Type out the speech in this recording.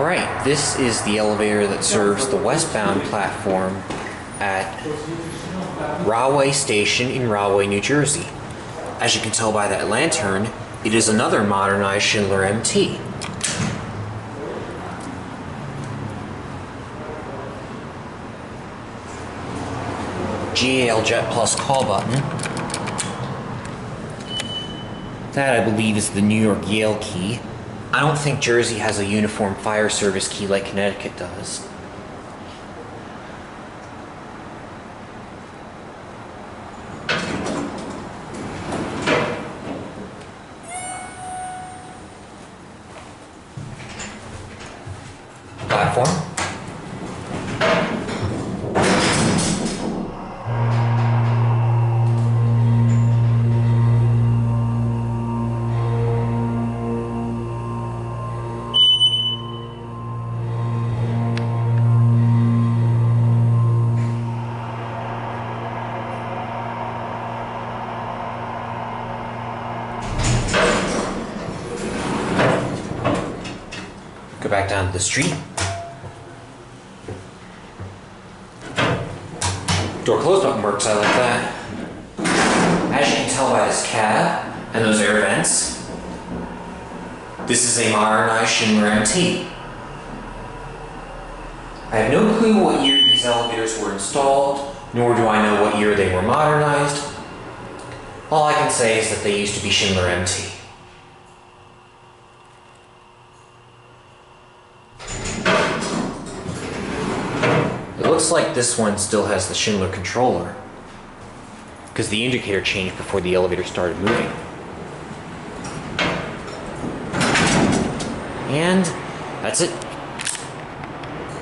Alright, this is the elevator that serves the westbound platform at Rahway Station in Rahway, New Jersey. As you can tell by that lantern, it is another modernized Schindler MT. GAL Jet Plus call button. That, I believe, is the New York Yale key. I don't think Jersey has a uniform fire service key like Connecticut does. Platform. Go back down to the street. Door close button works, I like that. As you can tell by this cab and those air vents, this is a modernized Schindler MT. I have no clue what year these elevators were installed, nor do I know what year they were modernized. All I can say is that they used to be Schindler MT. It looks like this one still has the Schindler controller, because the indicator changed before the elevator started moving. And that's it.